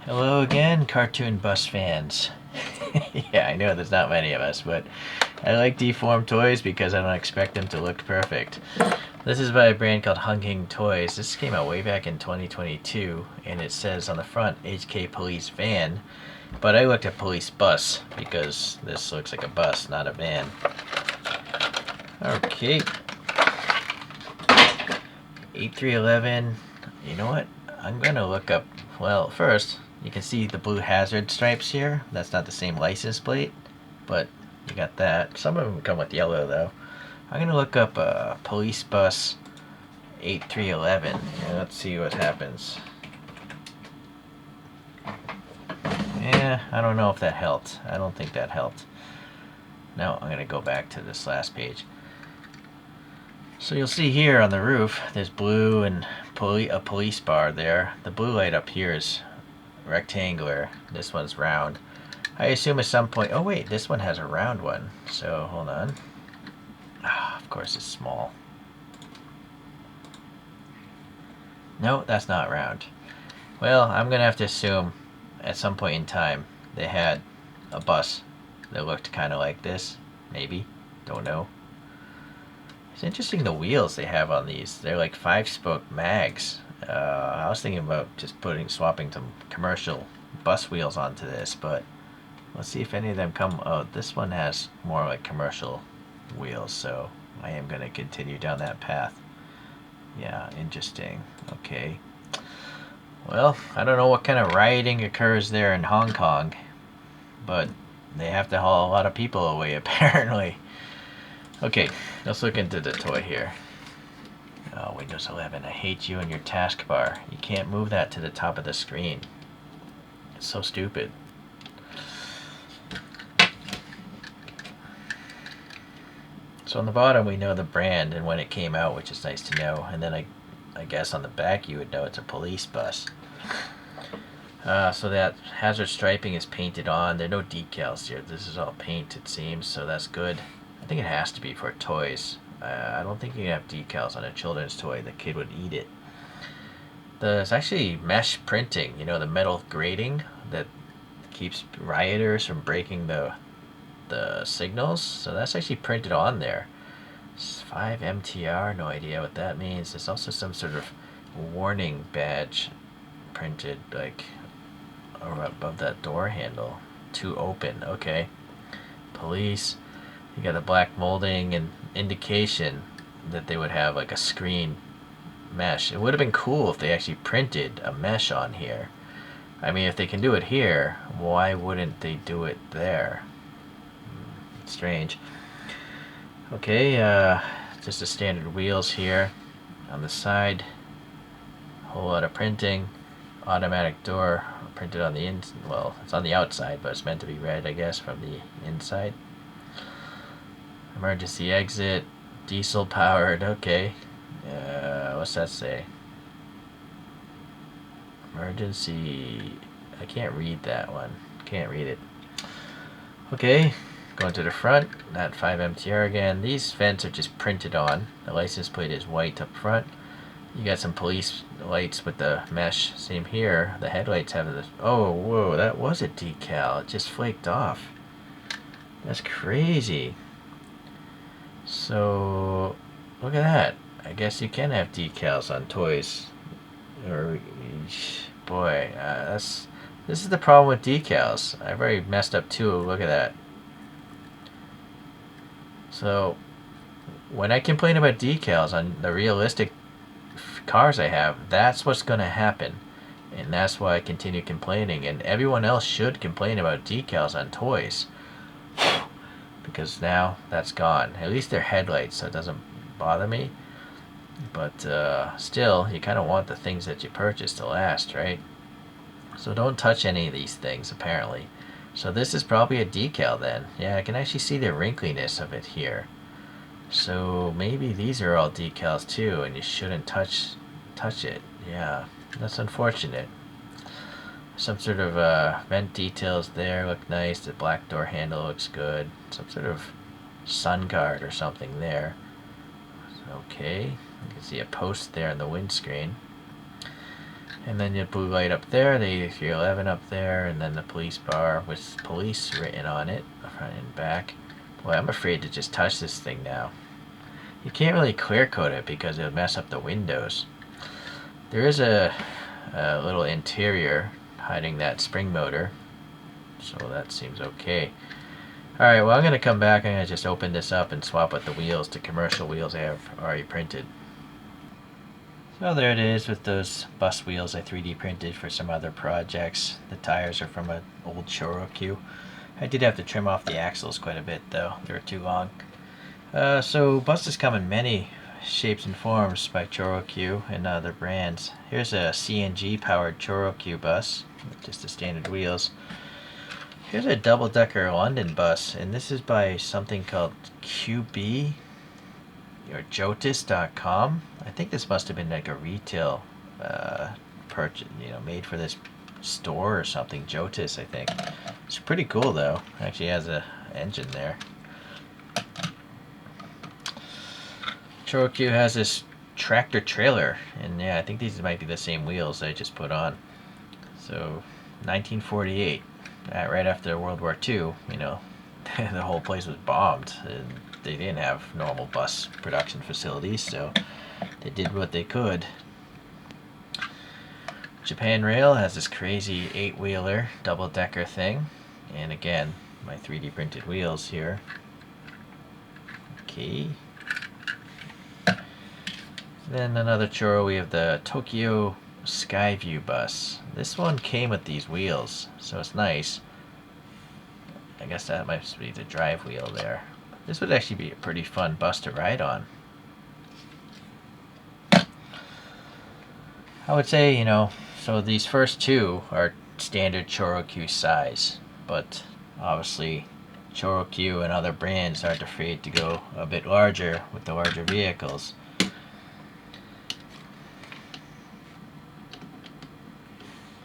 Hello again, cartoon bus fans. Yeah, I know there's not many of us, but I like deformed toys because I don't expect them to look perfect. This is by a brand called Hung Hing Toys. This came out way back in 2022, and it says on the front HK Police Van, but I looked at Police Bus because this looks like a bus, not a van. Okay. 8311. You know what? I'm gonna look up. Well, first, you can see the blue hazard stripes here. That's not the same license plate, but you got that. Some of them come with yellow, though. I'm gonna look up Police Bus 8311. Let's see what happens. Yeah, I don't know if that helped. I don't think that helped. Now I'm gonna go back to this last page. So you'll see here on the roof, there's blue and a police bar there. The blue light up here is rectangular. This one's round. I assume at some point... Oh wait, this one has a round one. So hold on. Of course it's small. No, that's not round. Well, I'm gonna have to assume at some point in time they had a bus that looked kind of like this. Maybe. Don't know. It's interesting the wheels they have on these. They're like 5-spoke mags. I was thinking about just swapping some commercial bus wheels onto this, but let's see if any of them come. Oh, this one has more like commercial wheels, so I am going to continue down that path. Yeah, interesting. Okay. Well, I don't know what kind of rioting occurs there in Hong Kong, but they have to haul a lot of people away apparently. Okay, let's look into the toy here. Oh, Windows 11, I hate you and your taskbar. You can't move that to the top of the screen. It's so stupid. So on the bottom we know the brand and when it came out, which is nice to know. And then I guess on the back you would know it's a police bus. So that hazard striping is painted on. There are no decals here. This is all paint, it seems, so that's good. I think it has to be for toys. I don't think you can have decals on a children's toy. The kid would eat it. There's actually mesh printing, you know, the metal grating that keeps rioters from breaking the signals. So that's actually printed on there. It's 5 MTR, no idea what that means. There's also some sort of warning badge printed like above that door handle. To open, okay. Police. You got a black molding and indication that they would have like a screen mesh. It would have been cool if they actually printed a mesh on here. I mean, if they can do it here, why wouldn't they do it there? Strange. Okay, just the standard wheels here. On the side, a whole lot of printing. Automatic door printed on the well, it's on the outside, but it's meant to be read, I guess, from the inside. Emergency exit, diesel powered, okay. What's that say? Emergency, I can't read that one. Can't read it. Okay, going to the front, that 5 MTR again. These vents are just printed on. The license plate is white up front. You got some police lights with the mesh. Same here. The headlights have this. Oh, whoa, that was a decal. It just flaked off. That's crazy. So, look at that. I guess you can have decals on toys. Or, boy, this is the problem with decals. I've already messed up too. Look at that. So, when I complain about decals on the realistic cars I have, that's what's going to happen. And that's why I continue complaining. And everyone else should complain about decals on toys. Because now that's gone. At least they're headlights, so it doesn't bother me. But still, you kind of want the things that you purchase to last, right? So don't touch any of these things, apparently. So this is probably a decal then. Yeah, I can actually see the wrinkliness of it here. So maybe these are all decals too, and you shouldn't touch it. Yeah, that's unfortunate. Some sort of vent details there look nice. The black door handle looks good. Some sort of sun guard or something there. Okay, you can see a post there on the windscreen. And then the blue light up there, the 8311 up there, and then the police bar with police written on it, front and back. Boy, I'm afraid to just touch this thing now. You can't really clear coat it because it'll mess up the windows. There is a little interior hiding that spring motor, so that seems okay. Alright, well I'm going to come back and I'm going to just open this up and swap out the wheels to commercial wheels I have already printed. So there it is with those bus wheels I 3D printed for some other projects. The tires are from an old HHQ. I did have to trim off the axles quite a bit though, they were too long. So buses come in many shapes and forms by HHQ and other brands. Here's a CNG powered HHQ bus, just the standard wheels. Here's a double-decker London bus, and this is by something called QB or Jotis.com. I think this must have been like a retail purchase, made for this store or something. Jotis, I think. It's pretty cool though. Actually has a engine there. HHQ has this tractor trailer, and yeah, I think these might be the same wheels I just put on. So 1948. Right after World War II, the whole place was bombed. And they didn't have normal bus production facilities, so they did what they could. Japan Rail has this crazy 8-wheeler double-decker thing, and again, my 3D printed wheels here. Okay. Then another churro, we have the Tokyo Skyview bus. This one came with these wheels, so it's nice. I guess that might be the drive wheel there. This would actually be a pretty fun bus to ride on. I would say, so these first two are standard HHQ size, but obviously HHQ and other brands aren't afraid to go a bit larger with the larger vehicles.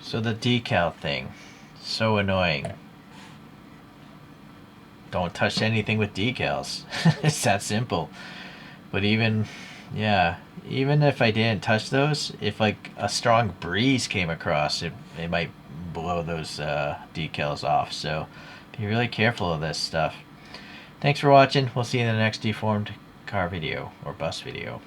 So the decal thing, so annoying. Don't touch anything with decals. It's that simple. But even if I didn't touch those, if like a strong breeze came across, it might blow those decals off. So be really careful of this stuff. Thanks for watching. We'll see you in the next deformed car video or bus video.